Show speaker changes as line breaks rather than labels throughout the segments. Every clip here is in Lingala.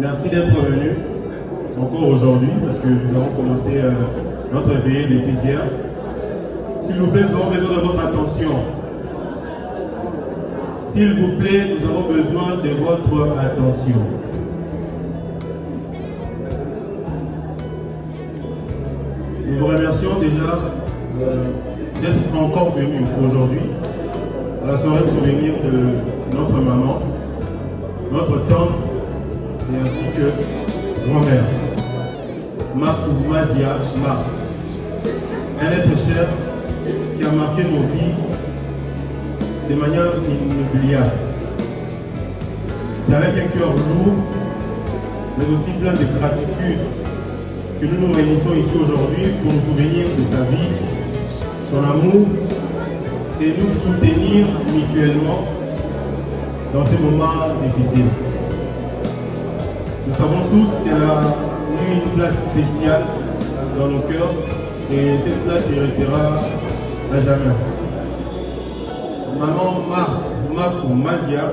Merci d'être venu encore aujourd'hui parce que nous avons commencé notre veillée depuis hier. S'il vous plaît, nous avons besoin de votre attention. S'il vous plaît, nous avons besoin de votre attention. Nous vous remercions déjà d'être encore venus aujourd'hui à la soirée de souvenir de notre maman, notre tante et ainsi que grand-mère, Marc Mazia Marc. Un être cher qui a marqué nos vies de manière inoubliable. C'est avec un cœur lourd, mais aussi plein de gratitude que nous nous réunissons ici aujourd'hui pour nous souvenir de sa vie, son amour et nous soutenir mutuellement dans ces moments difficiles. Nous savons tous qu'elle a eu une place spéciale dans nos cœurs et cette place y restera à jamais. Maman Marc Mazia,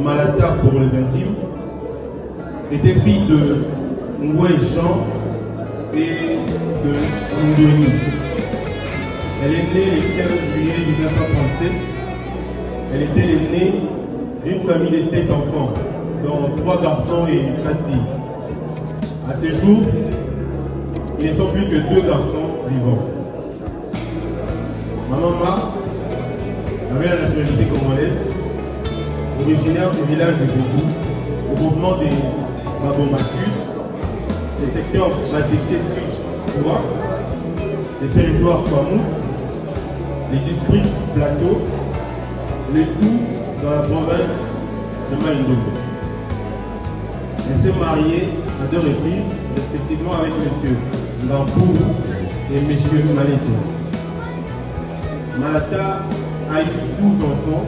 Malata pour les intimes, était fille de Ngoué Jean et de Ndoni. Elle est née le 15 juillet 1937. Elle était l'aînée d'une famille de 7 enfants, dont 3 garçons et 4 filles. À ce jour, il ne sont plus que 2 garçons vivants. Maman Marc avait la nationalité congolaise, originaire du village de Boubou, au mouvement des Baboma Sud, les secteurs Batéké Sud, Toua, les territoires Kwamou, les districts Plateau, le tout dans la province de Maïndogo. Elle s'est mariée à 2 reprises, respectivement avec M. Ngampou et M. Maléto. Malata a eu 12 enfants,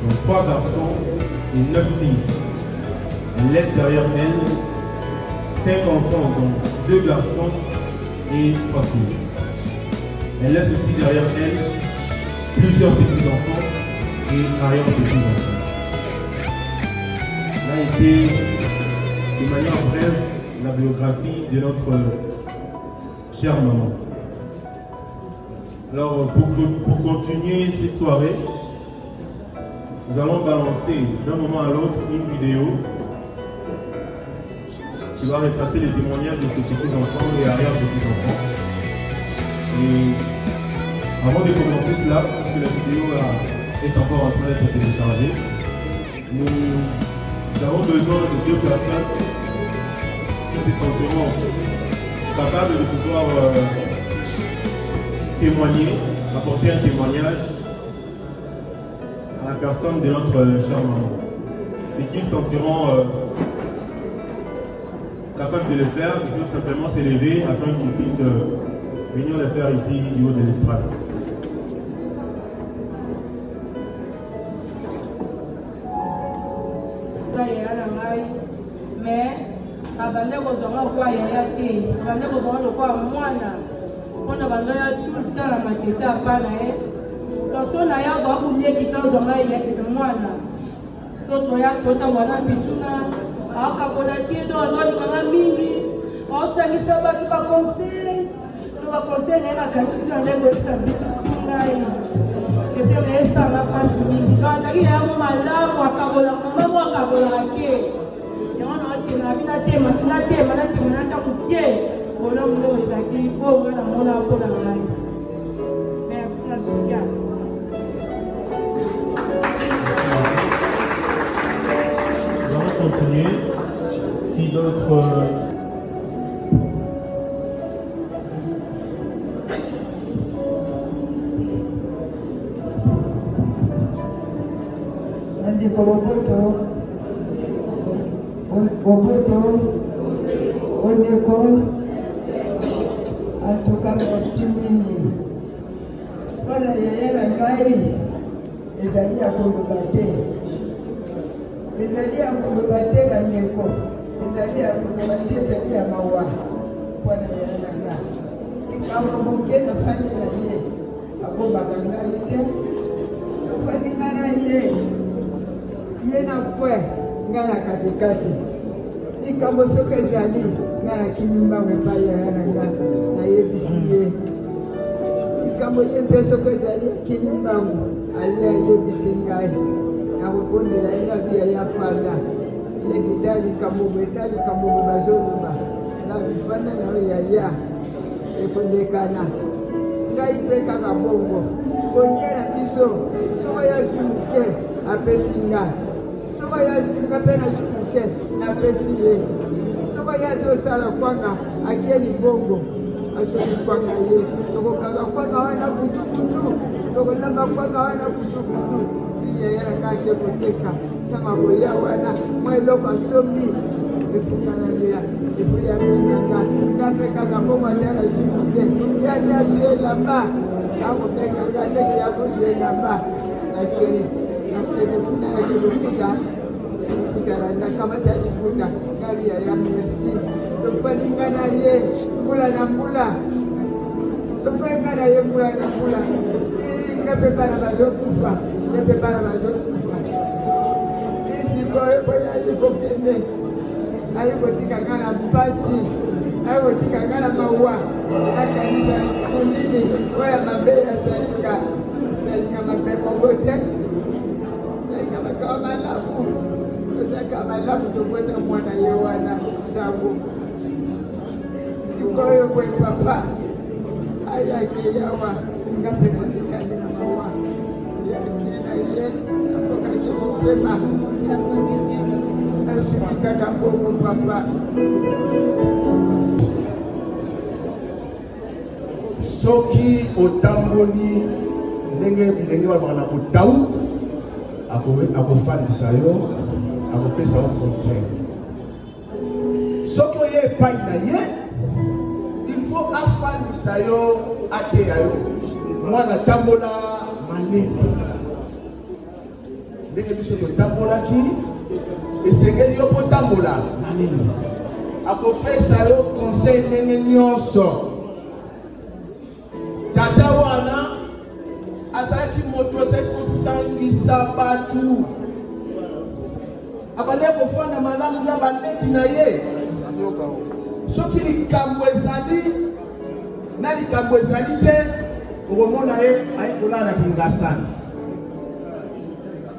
dont 3 garçons et 9 filles. Elle laisse derrière elle 5 enfants, dont 2 garçons et 3 filles. Elle laisse aussi derrière elle plusieurs petits-enfants et arrière-petits-enfants. Là a été, de manière brève, la biographie de notre chère maman. Alors, pour continuer cette soirée, nous allons balancer d'un moment à l'autre une vidéo qui va retracer les témoignages de ces petits-enfants et arrière-petits-enfants. Et avant de commencer cela, parce que la vidéo est encore en train d'être téléchargée, nous avons besoin de 2 personnes qui se sentiront capables de pouvoir témoigner, apporter un témoignage à la personne de notre chère maman. Ceux qui se sentiront capables de le faire, ils peuvent simplement s'élever afin qu'ils puissent venir le faire ici du haut de l'estrade.
Mais abandé kozonga kwa yaya te, abandé kozonga kwa mwana. On a vendu tout le temps la maquette à Panae. Personne n'a pas voulu quitter dans la yep de moi. D'autres yap, d'autres wana pituna. A caponaté dans notre mini. On s'est mis ça va conseil. On va conseiller la qualité de la c'est bien mais ça va pas fini. Quand il y a un malade, on va capola, on va capola qui. Et on a dit la vie n'a merci à Sophia.
Nous allons continuer. Qui d'autre
en tout cas, merci mingi. Voilà, yaya na ngai ezali ya koloba te. Ezali ya koloba te na ndeko. Ezali ya koloba te, ezali ya mawa. Voilà, yaya na ngai. Ikambo moke na fani na ye. Akobaka ngai te. Tofani nga na ye. Ye na kwe nga na katikati. likambo soki ezali nga nakimi mbango epai ya ya na nga nayebisi ye likambo ye mpe soki ezali akimi mbango ali ayebisi ngai nakokondela ye na bia ya fanda leki ta likambo bo eta likambo bo bazoloba na bifanda na oyo yaya ekondekana ngai mpe kaka bongo konyela biso soko yazwi moke apesi ngai soko yazwika mpe nazwi moke napesi ye soko yazosala kwanga akie libongo asoki kwanga ye tokokanga kwanga wana kutukutu tokolamba kwanga wana kutukutu yayela ngake koteka tanga koya wana mwa eloko asombi efukanalea efuya menanga ngape kaka bomandala zuite yate azwi elamba akobenganga ndenge yakozwi elamba nakele kuna yakelokuta kutarakamata liputa ngalia ya merci tofaninga na ye mbula na mbula tofaninga na ye mbula na mbula ngape bana bazokufa ngape bana bazokufa isikoyo boya yekokende ayikotikanga na mpasi ayikotikanga na mawa akanisa monini oya mabe asalinga mabe mogote asalinga makawa malamu osaka malamu tokota mwana ye wana sango sikoyo kwe papa ayake yawa ngape natikali na mawa yake na ye akokaki mopema asukikaka bongo papa
soki otamboli ndenge bilenge balobaka na kotau akofandisa yo akopesa yo conseil soki oye epai na ye il faut afandisa yo ateya yo mwana tambola malebe ndenge biso totambolaki esengeli yo kotambola malebe akopesa yo conseil ndenge nyonso tata wana azalaki moto azali kosangisa bato abale kofanda malamu na baleki na ye soki likambo ezali na likambo ezali te okomona ye ayi kolala na kingasani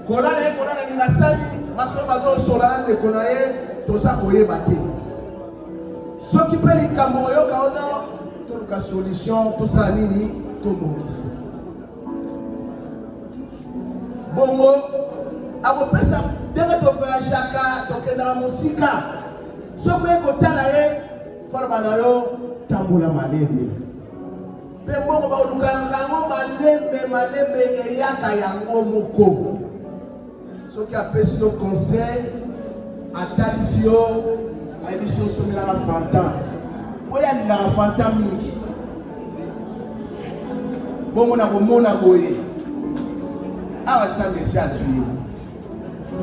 kolala ye kolala na kingasani masolo bazosola na ndeko na ye toza koyeba te soki mpe likambo oyoka ona toluka solution tosala nini tomokisa bongo akopesa ndenge tovoyageaka tokendaka mosika soki oye kotala ye faloba na yo tambola malembe mpe bongo bakolukaka yango malembe eyaka yango moko soki apesi yo conseil atalisi yo ayebisi yo osomelaka fanta oyo alingaka fanta mingi bongo na komona boye awa nzambe esi azwi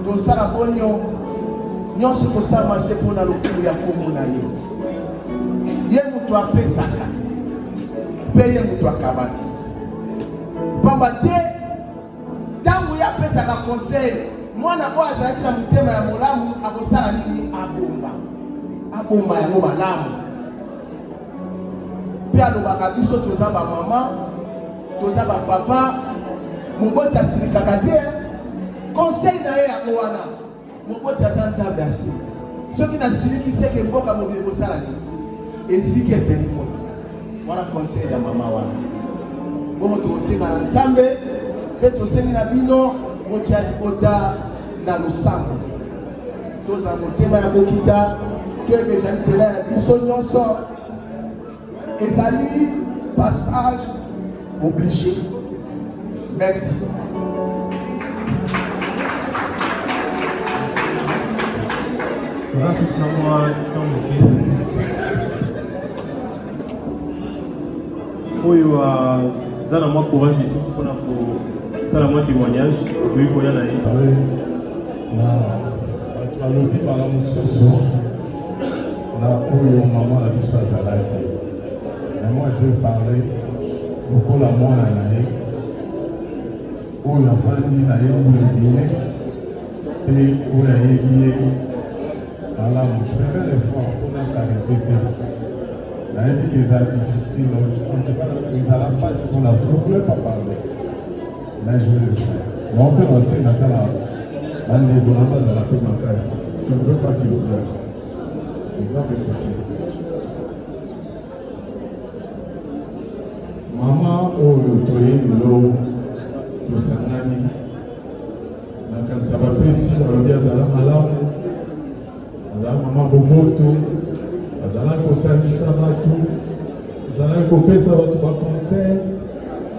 tosala bonyo nyonso tosalama se mpona lokumu ya kombo na ye ye moto apesaka mpe ye moto akabati pamba te ntango ye apesaka conseil mwana oyo azalaki na motema ya molamu akosala nini abomba yango malamu mpe alobaka biso toza bamama toza bapapa moboti asilikaka te conseil na ye yango wana moboti aza nzambe asi soki nasiliki seke mboka mobili kosala nini eziki epeli moto wana conseil ya mama wana bongo tokosenga na nzambe mpe tosengi na bino motia libota na losambo toza motema ya kokita toyeba ezali nzela ya biso nyonso ezali passage obligé. Merci.
oyo zana mwa courage lisusu mpona kosala mwa témoignage okoki koya na ye
balobi bala mosusu na oyo mama na biso azalaki mais moi je vais parler lokola mwana na ye oyo afandi na ye oyo ebele mpe oyo ayebi ye Voilà, je fais un effort pour ne s'arrêter. Il a dit que c'est difficile, on ne peut pas, ils n'ont pas si on a ce qu'on ne peut pas parler. Mais je vais le faire. Mais on peut lancer maintenant la négociation à la paix en classe. Je ne veux pas qu'il pleure. Il va m'écouter. Maman, oh, le toyer de l'eau, le sanani. Quand ça va précis, on revient à la malade. Maman Boboto, azala kosalisa bato, azala kopesa bato ba conseil,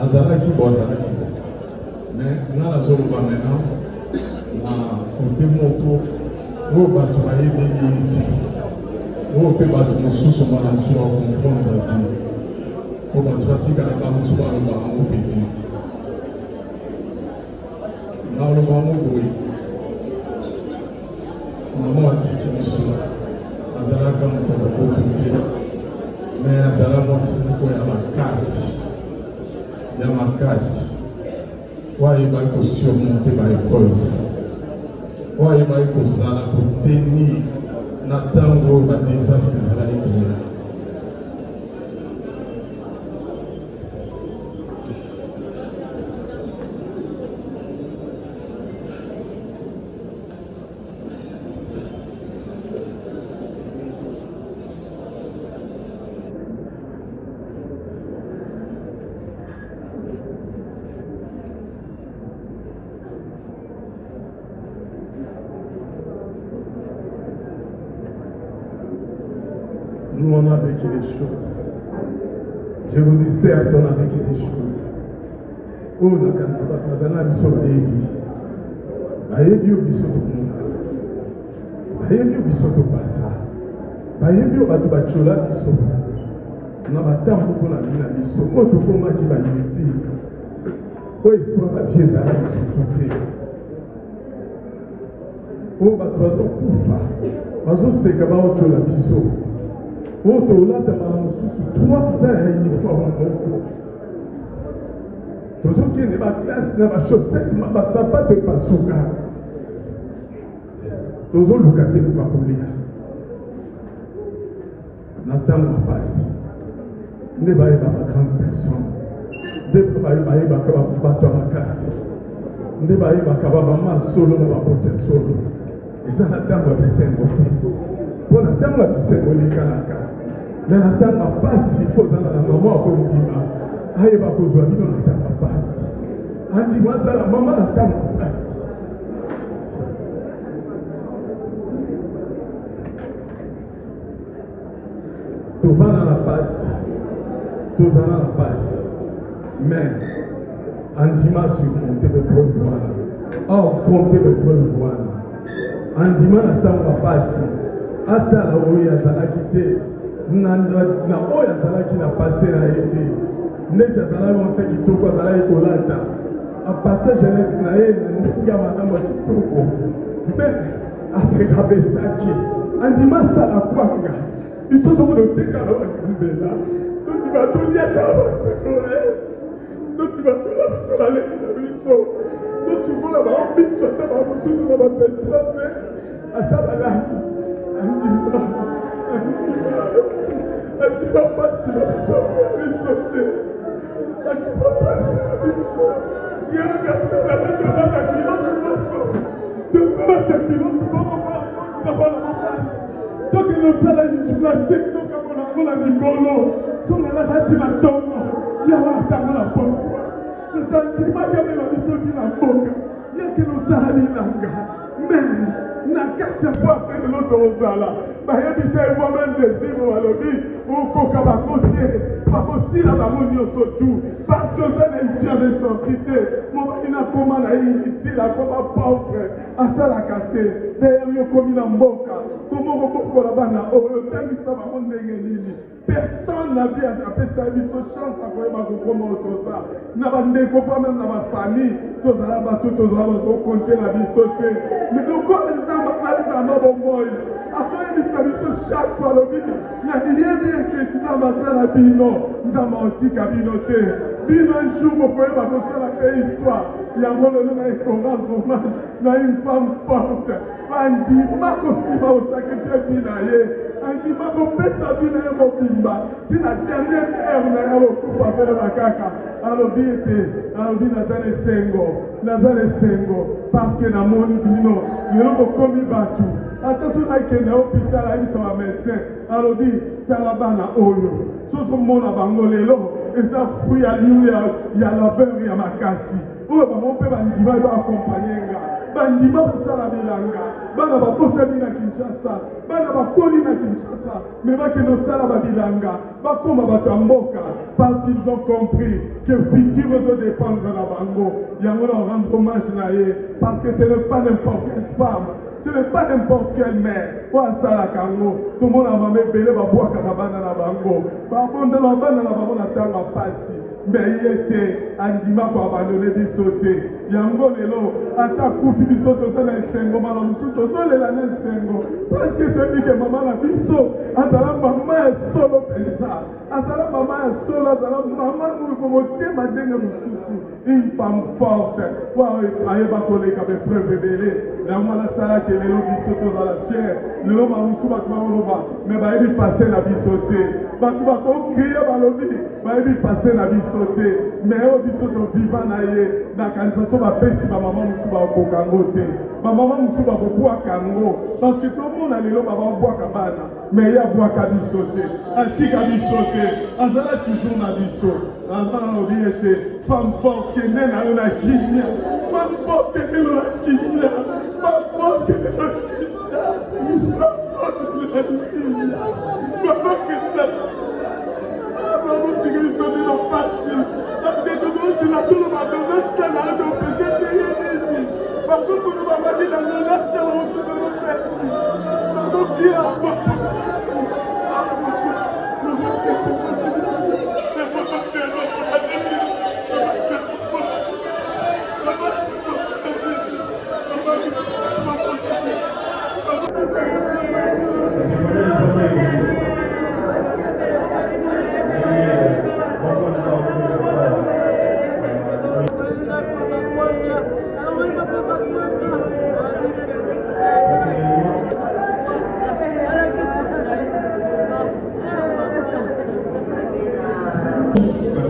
azala ki bo. Mais na la zone ba maintenant, na côté moto, o bato ba yebi ti. O pe bato mosusu ba na so comprendre que o bato tika na ba mosusu ba ba mo peti. Na lo ba mo boy. Maman a dit qu'il soit Azala comme ton beau mais Azala moi c'est pourquoi il y a ma casse. Il y a ma casse. Il va surmonter ma école. Il va pour tenir Natango va désastre de la école.
Nous, on a vécu des choses. Je vous dis, certes, on a vécu des choses. Oh, dans quand ça va, nous allons sur la vie. La vie au biseau de Mouna. La vie au biseau de Bassa. La vie au bateau Bachola biseau. On a battu pour la vie à biseau. Quand on commence à dire, oh, espoir la vie, ça va se sauter. Oh, bateau Koufa. Bateau Sekaba Ochola biseau. Oto lata malamususu 300 uniforme moko. Tozoki ne ba classe na ba chaussette ma ba sapato pasuka. Tozo lukate ba kolia. Na tango passe. Ne ba ba grande personne. De ba ka ba to makasi. Ne ba ka ba mama solo na ba pote solo. Eza na tango bisengo te. Pour la tango bisengo likanaka. Mais la tango passe, il faut que la maman comme dit aïe va causer la vie la tango passe. On dit moi ça la maman la tango passe. Tout va dans la passe, tout ça dans la passe. Mais on dit moi surmonter le problème. Or compter le problème. On dit moi la tango passe. Ata la oya zala kite. Na oya zala ki na passé na été necha zala on sait kitoko zala ekolata a passé jeunesse na ye ndinga madame kitoko mais asekabesaki andima sala kwanga biso to ko teka na bakambela to di batolia ta basekole to di batola biso le na biso to sukola ba biso ta ba mususu na ba petrase ata balaki andima elle va passer la maison, elle est sautée. Elle va passer la maison. Il y a un gars qui va mettre la main tu vas ta pilote, tu vas pas la donc il nous a la gymnastique, donc on a Nicolo. Son la rati la tombe. Il y a un temps la porte. Le sentiment qu'il y avait la maison qui la boca. Il y a que nous a la langa. Mais na carte fois après de l'autre osala. Bah il dit c'est moi-même de vivre à l'objet. Ou koka ba côté. Pas aussi la baronne surtout. Parce que ça n'est jamais sorti. Mon mari n'a comment la invité la comme pauvre. À ça la carte. D'ailleurs il comme il en boca. Comment on peut la bana. Oh le temps ça va mon négeni. Personne n'a vu à sa vie sa chance à quoi il comment autre ça. N'a pas de pas même dans ma famille. Tous à la tout tous à la compter la vie sauter. Mais le corps des hommes ça n'a pas moi. Afin de saluer chaque fois le vide. Il n'y a rien bien que ça m'a fait la bino. Nous avons antique à binoter. Bino un jour, vous pouvez pas construire la paix histoire. yango lelo na ekonga romane na une femme forte bandima kosima osakrifie vi na ye andima kopesa vi na ye mobimba ntina dernière heure na ye kokufa asalema kaka alobi ete alobi naza na esengo parce que namoni bino lelo bokomi bato ata so nakende hôpital ayebisa bamédecin alobi tala bana oyo sozomona bango lelo eza fruit ya liu ya labeur ya makasi oyo bango mpe bandima baakompagne nga bandima basala bilanga bana babotami na Kinshasa bana bakoli na Kinshasa me bakende osala babilanga bakoma bato ya mboka parce qu'ils ont compris que futur ezodépendre na bango yango na rendre hommage na ye parce que ce n'est pas n'importe quelle femme. Ce n'est pas n'importe quelle mère. Pour ça la kango, tout le monde a mamé belé va boire carabana na bango. Babonde la bana na bango na tanga passi. Mais il était andima pour abandonner des sautés. Yango lelo ata kufi bisoto ça na sengo mala musuto so lela na sengo. Parce que tu dis que maman la biso azala maman solo pensa. Azala maman solo azala maman nous comme tema denga mususu. Une femme forte. Wa ayeba koleka be preuve belé. La mala sala que lelo bisoto za la pierre. Lelo mamusu ba twa loba. Mais ba ebi passer na bisoté. Ba tu ba ko crier ba lobi. Ba ebi passer na bisoté. Mais o bisoto vivant na ye na kanisa so ba pesi ba maman musu ba ko kango te. Ba maman musu ba ko bua kango parce que tout le monde a lelo ba ba bua kabana. Mais ya bua ka bisoté. Atika bisoté. Azala toujours na biso. Azala lobi était femme forte qui n'est na na kinya. Femme forte qui est na kinya. Femme forte qui est na kinya. Femme forte qui est na kinya. Maman qui est na maman qui est na facile. Parce que tout le monde c'est la tout le monde ça n'a pas peut-être rien. Par contre nous va dire dans le lac on se fait merci. Donc bien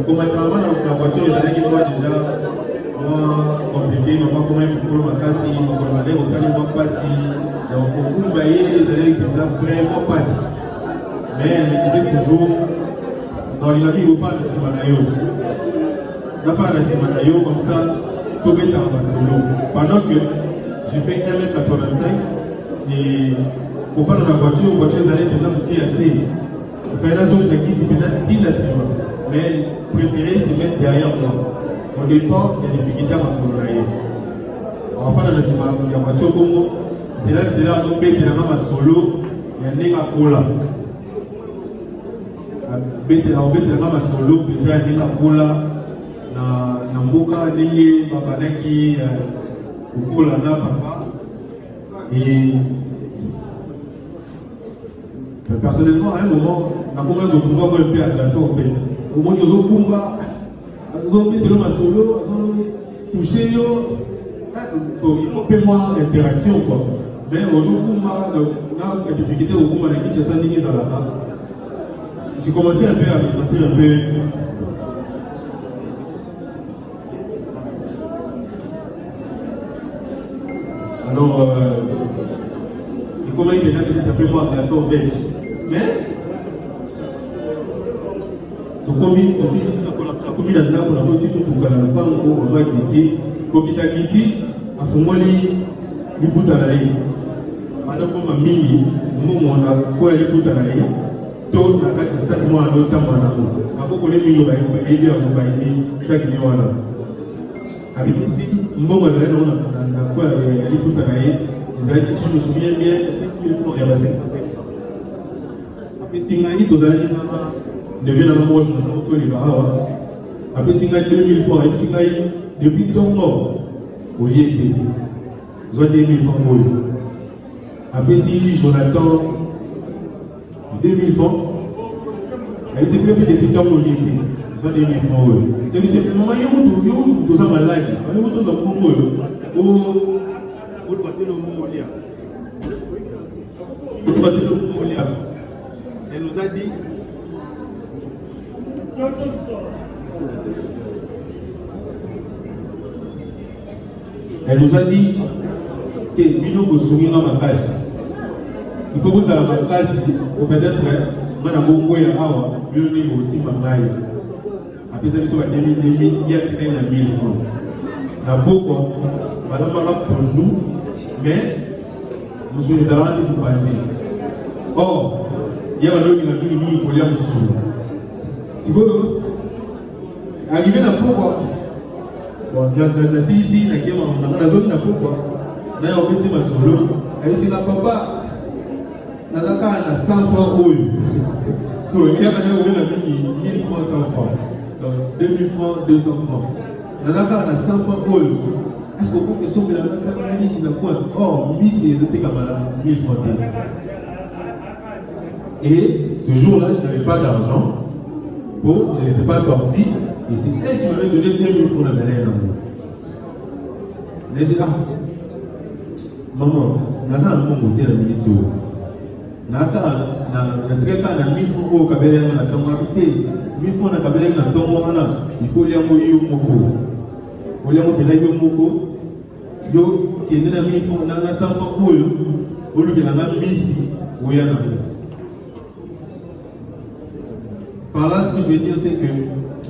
Comment ça va la voiture est allée qui doit déjà moi compliqué, maman comment il faut ma casse, maman demander au salut moi passer, donc pour bailler les allées qui déjà vraiment passer. Mais elle me disait toujours dans la vie au pas de Simanayo. La part de Simanayo comme ça, tout est dans ma solo. Pendant que j'ai fait 1m85 et pour faire dans la voiture allait maintenant monter assez. Faire la zone qui dit peut-être 10 à 6 mois. Mais préférer se mettre derrière moi. Au départ, il y a des difficultés à m'accompagner. Enfin, dans la voiture, c'est là que on met la main solo, il y a un nez à cola. On met la main solo, il y a un nez à cola. Na mboka ndenge babanaki kokola na papa. Et personnellement, à un moment, on a commencé de pouvoir un peu à la sorte. Au moins, ils ont combat, ils ont mis de l'homme à solo, ils ont touché, il faut faire moins d'interaction. Mais aujourd'hui, on a des difficultés au combat de Kinshasa, j'ai commencé un peu à me sentir un peu. Alors, comment il y a un peu moins de la sorte. Mais, donc, aussi, la commune a dit qu'on a aussi tout pour qu'on a pas quitté. Comme il a quitté, à ce moment-là, il faut aller. Madame, comme un mini, nous, on a quoi il faut aller. Tout, on a 5 mois à l'autre temps. Après, on est mis au bail, on est aidé à mon bail, 5 mois. Avec ici, on a quoi il faut aller. Si je me souviens bien, 5 000 francs, il y avait 500. Après, si on a dit, tout à l'heure, devient la maman, je ne sais pas les barres. Après, si on a 2000 francs, et si on a depuis ton mort, au lieu de 2000 francs. Après, si Jonathan, 2000 francs, elle s'est fait depuis ton mort, Ça des francs. Et puis c'est maman, il y a tout ça malade. On est tous en Congo. Vous partez le Mongolia. Vous partez le Mongolia. Elle nous a dit. Elle nous a dit que Bino vous souvenez dans ma classe. Il faut que vous ayez ma classe, ou peut-être, moi, je vais vous dire, je vais vous aussi ma maille. Après ça, il y a 1000 francs. D'abord, madame pour nous, mais nous sommes les avants de partir. Or, il y a un homme qui a mis pour aller sous. Si vous arrivez à pourquoi, ici, dans la zone de pourquoi, d'ailleurs, on peut dire solo, c'est la papa. Dans le cas, on a 100 francs. Parce qu'il y a 1000 francs, 100 francs. Donc 2000 francs, 200 francs. Dans le cas, on a 100 francs. Est-ce qu'on peut que son la famille, c'est le point. Or, lui, c'est le Tékamala, 1000 francs. Et ce jour-là, je n'avais pas d'argent. Je n'étais pas sorti. Et c'est elle qui m'avait donné 2000 francs dans l'année. Elle dit, maman, on a un bon côté de la minute. Na 1000 francs au Kabelé na tongo habité 1000 francs na Kabelé na tongo wana il faut liango yo moko o liango tela yo moko yo kende na 1000 francs na 100 francs oyo o lu kena na misi oya na. Par là, ce que je veux dire, c'est que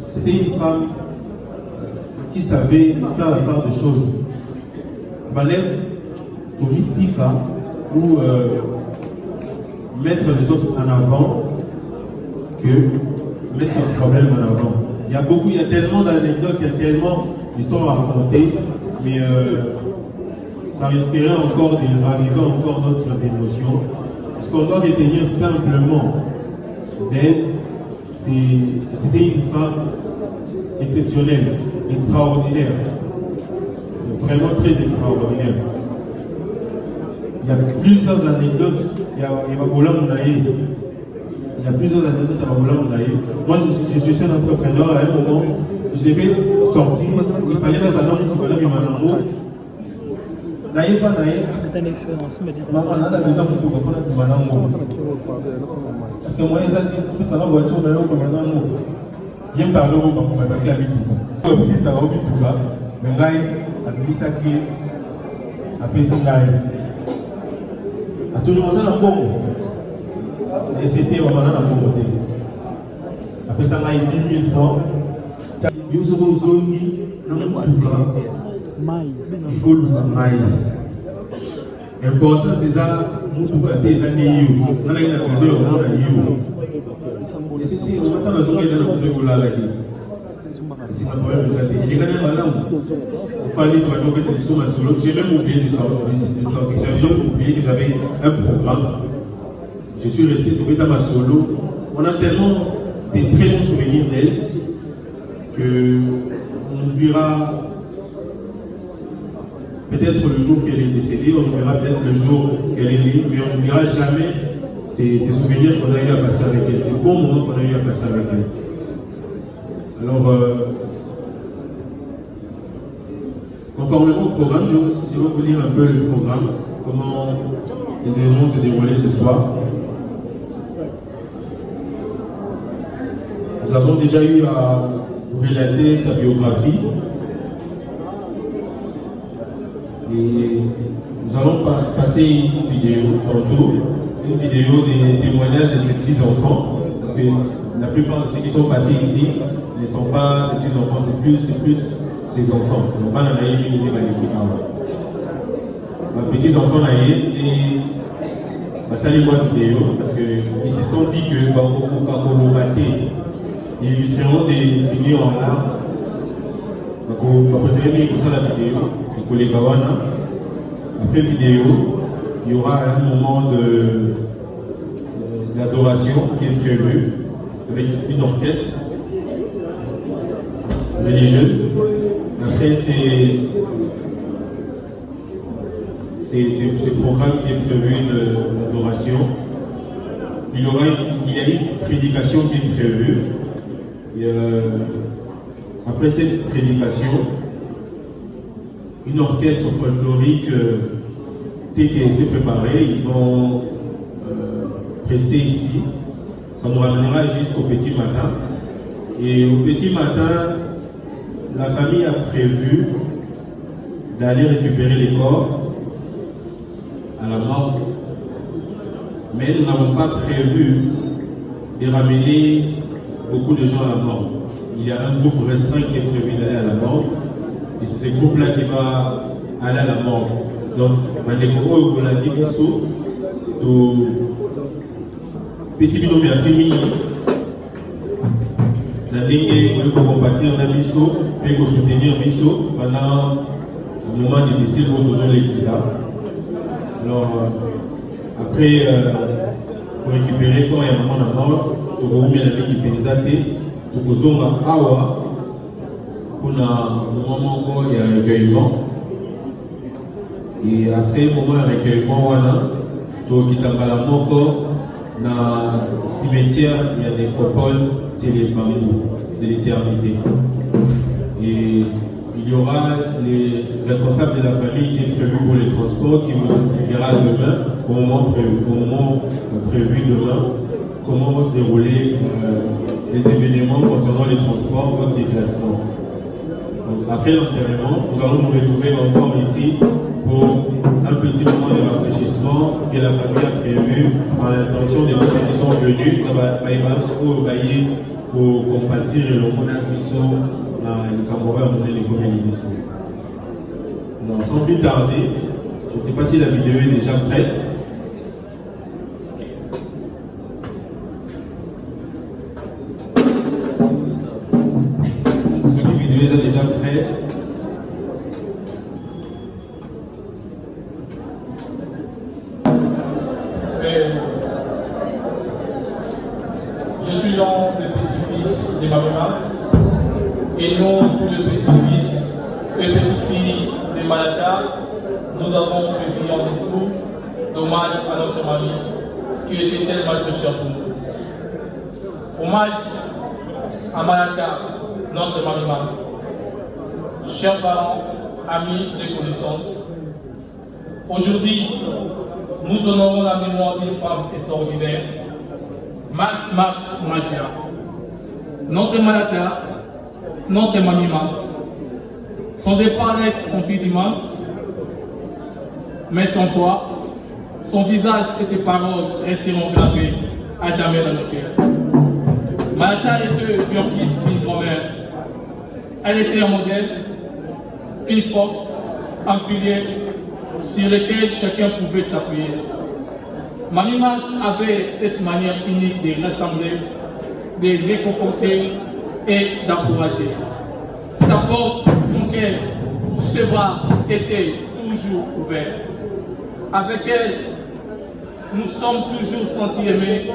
c'était une femme qui savait faire la part des choses. Valère Tika ou mettre les autres en avant que mettre un problème en avant. Il y a tellement d'anecdotes, il y a tellement d'histoires à raconter, mais ça m'inspirait encore de raviver encore d'autres émotions. Ce qu'on doit retenir simplement d'elle, c'était une femme exceptionnelle, extraordinaire, vraiment très extraordinaire. Il y a plusieurs anecdotes. Il y a plusieurs anecdotes à Maboula. Moi, je suis un entrepreneur. À un moment, je devais sortir. Il fallait mettre un homme qui connaît mon amour. D'ailleurs, pas d'ailleurs. Maman, on a besoin de vous connaître mon amour. Parce que moi, ça va voiture, on a un amour. Il y a un pardon, on va pas clavier tout. Oui, ça va au but tout ça. Mais là, il a mis ça qui est. Après, c'est là. Tout le monde a un bon. Et c'était vraiment un bon côté. Après ça, il y a 10 000 francs. Il faut le maï. Important, c'est ça. Nous sommes des années. On a une accusé au monde à You. Et c'était vraiment la journée de la Goula. C'est un problème de ça. Il y a un malin. Il fallait que je mette les choses à solo. J'ai même oublié de sortir. J'avais oublié que j'avais un programme. Je suis resté tombé dans ma solo. On a tellement de très bons souvenirs d'elle qu'on oubliera peut-être le jour qu'elle est décédée, on oubliera peut-être le jour qu'elle est née, mais on n'oubliera jamais ces souvenirs qu'on a eu à passer avec elle, ces bons moments qu'on a eu à passer avec elle. Alors, conformément au programme, je vais vous lire un peu le programme, comment les événements se déroulaient ce soir. Nous avons déjà eu à vous relater sa biographie. Et nous allons passer une vidéo tantôt, une vidéo des témoignages de ces petits-enfants. Parce que la plupart de ceux qui sont passés ici ne sont pas ces petits-enfants, c'est plus ces enfants. Donc, pas dans les petits-enfants et ça les voit vidéo parce qu'ils se sont dit que ils seront des figures en art. Donc on va préférer pour ça la vidéo pour les Gawana. Après vidéo, il y aura un moment d'adoration qui est prévu avec une orchestre religieuse. Après c'est programme qui est prévu d'adoration. Il y a une prédication qui est prévue. Et, après cette prédication, une orchestre folklorique s'est préparé, ils vont rester ici. Ça nous ramènera jusqu'au petit matin. Et au petit matin, la famille a prévu d'aller récupérer les corps à la morgue. Mais nous n'avons pas prévu de ramener beaucoup de gens à la morgue. Il y a un groupe restreint qui est prévu d'aller à la morgue. Et c'est ce groupe-là qui va aller à la morgue. Donc, Maneko, vous l'avez dit, tout Pesibino Miasimi, la ligne pour compatir dans Bisso, et pour soutenir Bisso pendant un moment difficile pour nous donner les visas. Alors, après, pour récupérer quand il y a un moment à mort, pour vous mettre la ligne qui pénalisate, pour vous zonga awa, pour un moment où il y a un recueillement. Et après, le moment de recueillement, pour Kitambala Moko, dans le cimetière, il y a des copoles, c'est les bambous de l'éternité. Et il y aura les responsables de la famille qui est prévu pour les transports, qui vous expliquera demain, au moment prévu demain, comment vont se dérouler les événements concernant les transports, votre déplacement. Donc, après l'enterrement, nous allons nous retrouver encore ici pour un petit moment de rafraîchissement que la famille a prévu en l'intention de tous ceux qui sont venus pour compatir et le monde dans le Cameroun et les communes. Alors, sans plus tarder, je ne sais pas si la vidéo est déjà prête. Si la vidéo est déjà prête.
Je suis l'un des petits-fils de ma maman et nous, tous les petits-fils et petites-filles de Malaka, nous avons prévu un discours d'hommage à notre mamie qui était tellement très chère pour nous. Hommage à Malaka, notre mamie. Chers parents, amis et connaissances, aujourd'hui, nous honorons la mémoire d'une femme extraordinaire, Max Magia. Notre Malaka, notre mamie Max, son départ reste rempli d'immense, mais sans toi, son visage et ses paroles resteront gravés à jamais dans nos cœurs. Malaka était bien plus qu'une grand-mère. Elle était un modèle, une force, un pilier sur lequel chacun pouvait s'appuyer. Mamie Max avait cette manière unique de rassembler, de réconforter et d'encourager. Sa porte, son cœur, ses bras étaient toujours ouverts. Avec elle, nous sommes toujours sentis aimés,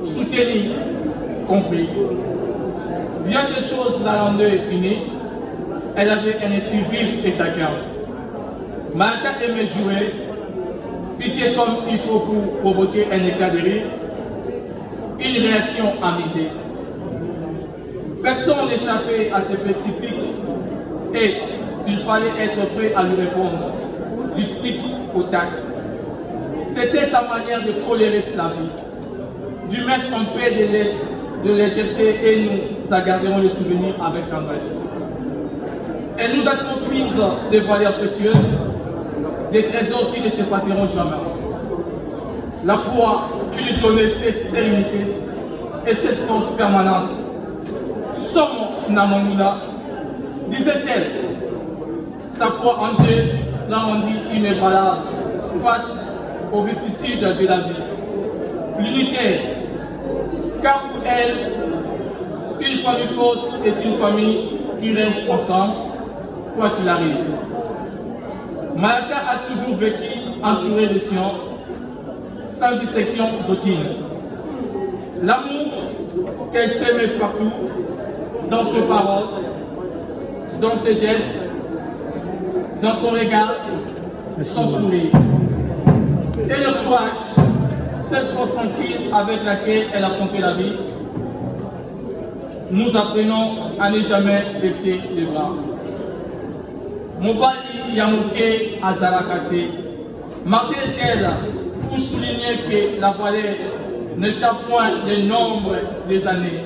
soutenus, compris. Bien des choses la rendaient unique. Elle avait un esprit vif et taquin. Malaka aimait jouer, piquer comme il faut pour provoquer un éclat de rire, une réaction amusée. Personne n'échappait à ces petits pics et il fallait être prêt à lui répondre du tic au tac. C'était sa manière de tolérer la vie, du mettre un peu de légèreté et nous en garderons le souvenir avec tendresse. Elle nous a transmises des valeurs précieuses, des trésors qui ne s'effaceront jamais. La foi qui lui donnait cette sérénité et cette force permanente. Somme Namamuna, disait-elle, sa foi en Dieu l'a rendu inébranlable face aux vicissitudes de la vie. L'unité, car pour elle, une famille forte est une famille qui reste ensemble, quoi qu'il arrive. Malaka a toujours vécu entourée de science, sans distinction aucune. L'amour qu'elle s'aimait partout, dans ses paroles, dans ses gestes, dans son regard, son sourire. Et le courage, cette force tranquille avec laquelle elle affrontait la vie. nous apprenons à ne jamais baisser les bras. Mobali Yamuke Azarakate, Martin Luther pour souligner que la valeur n'est pas point le nombre des années.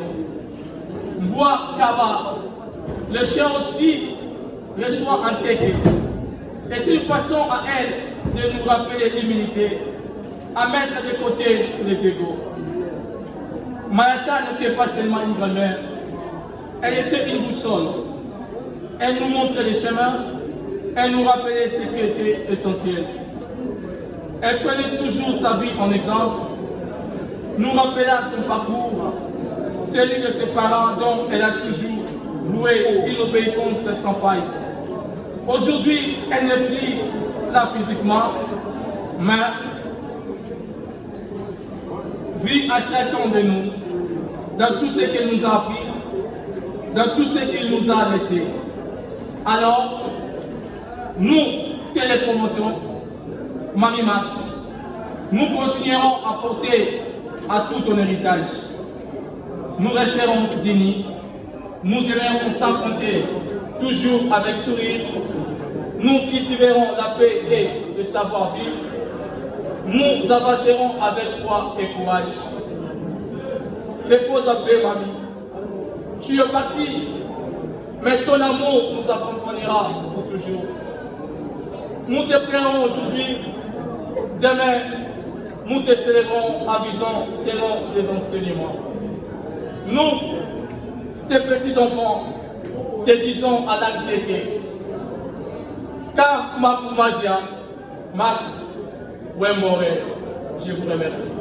Mboa Kaba, le chien aussi reçoit un teke. C'est une façon à elle de nous rappeler l'humilité, à mettre de côté les égaux. Mayaka n'était pas seulement une grand-mère, elle était une boussole. Elle nous montrait les chemins, elle nous rappelait ce qui était essentiel. Elle prenait toujours sa vie en exemple, nous rappela son parcours, celui de ses parents dont elle a toujours voué une obéissance sans faille. Aujourd'hui, elle n'est plus là physiquement, mais vit à chacun de nous, dans tout ce qu'elle nous a appris, dans tout ce qu'il nous a laissé. Alors, nous, télépromotons, Mamie Max, nous continuerons à porter à tout ton héritage. Nous resterons unis, nous irons sans compter, toujours avec sourire. Nous cultiverons la paix et le savoir-vivre. Nous avancerons avec foi et courage. Repose en paix, mamie. Tu es parti, mais ton amour nous accompagnera pour toujours. Nous te prenons aujourd'hui, demain, nous te célébrons à vision selon les enseignements. Nous, tes petits-enfants, te disons à l'Alpéké, car Makumazia, Max, Wembore, je vous remercie.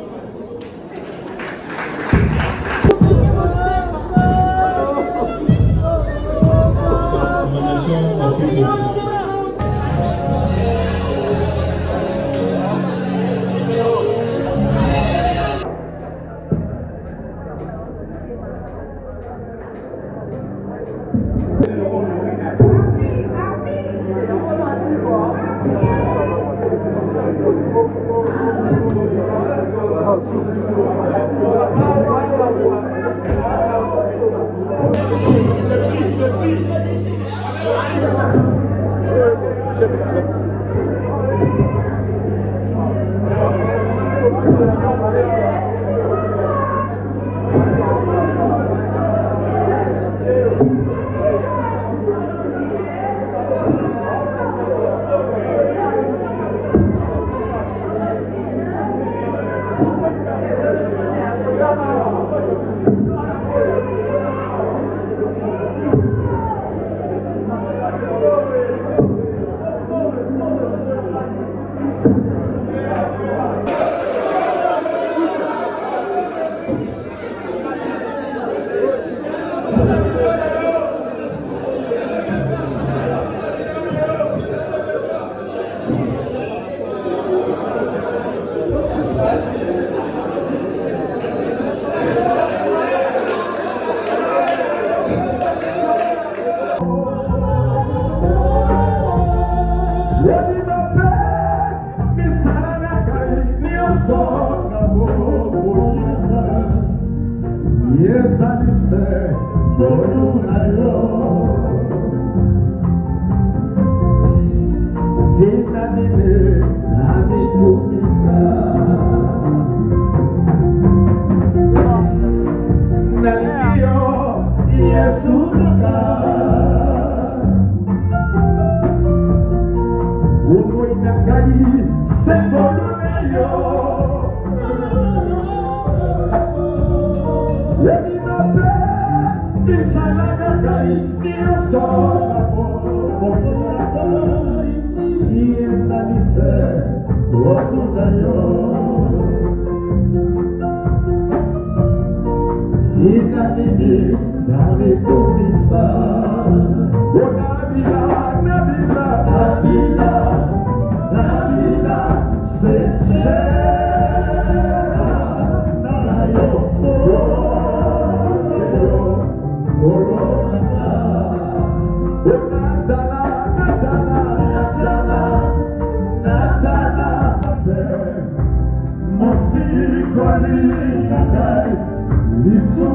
Isso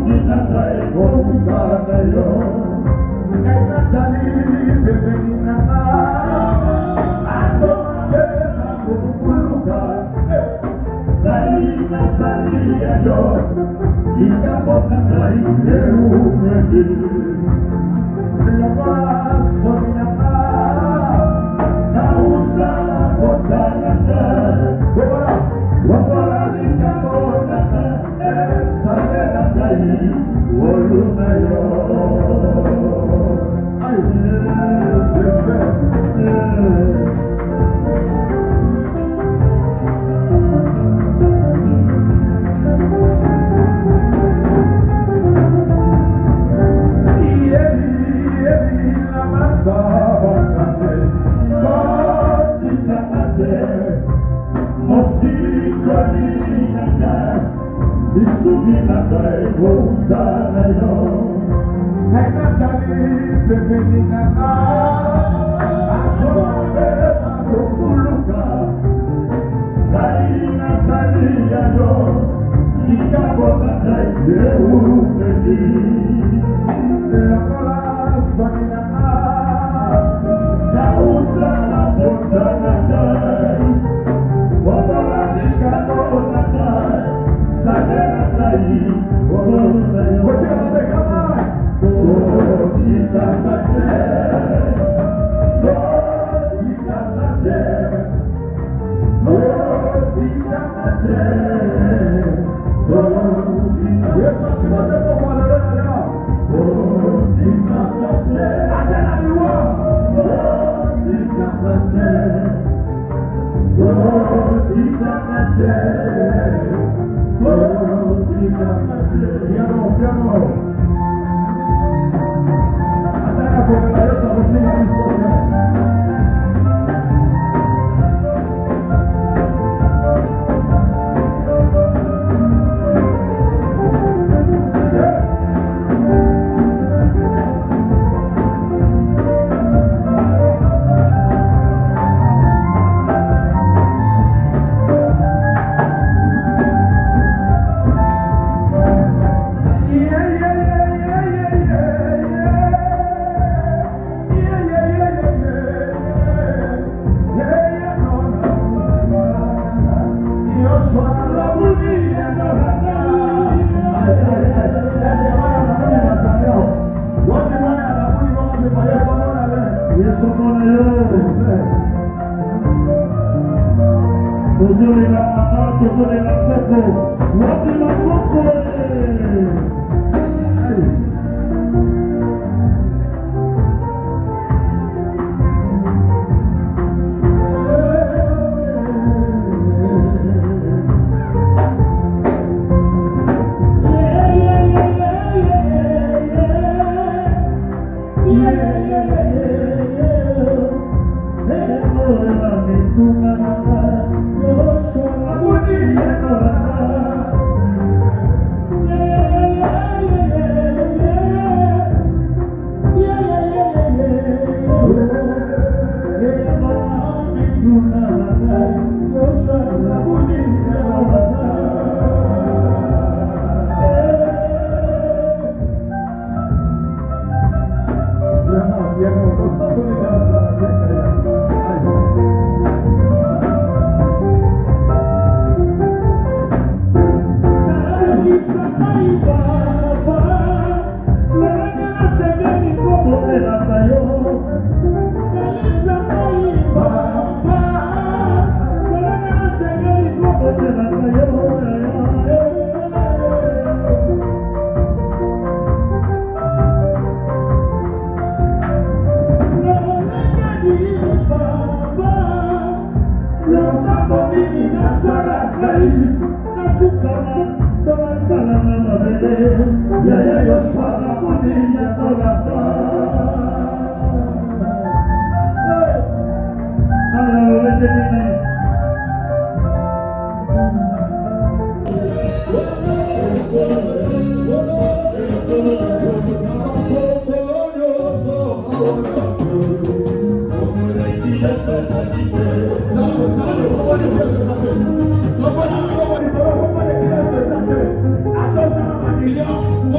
Attention,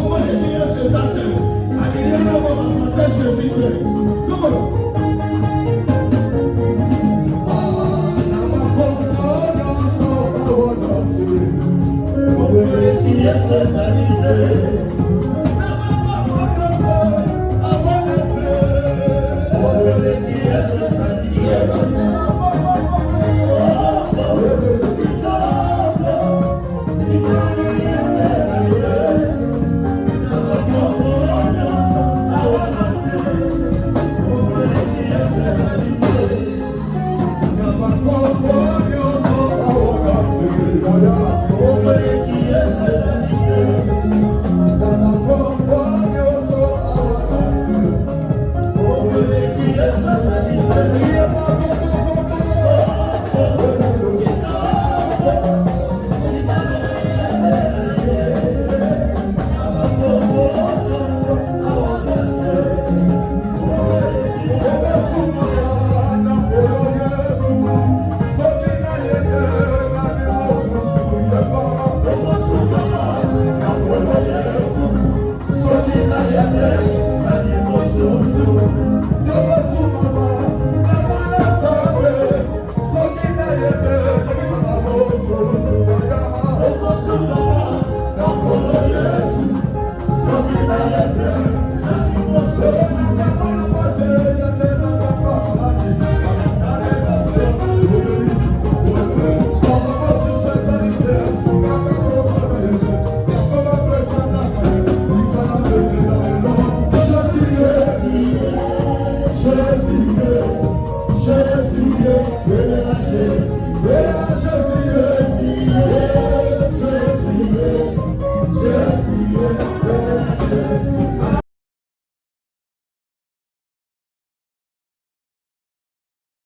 Thank you.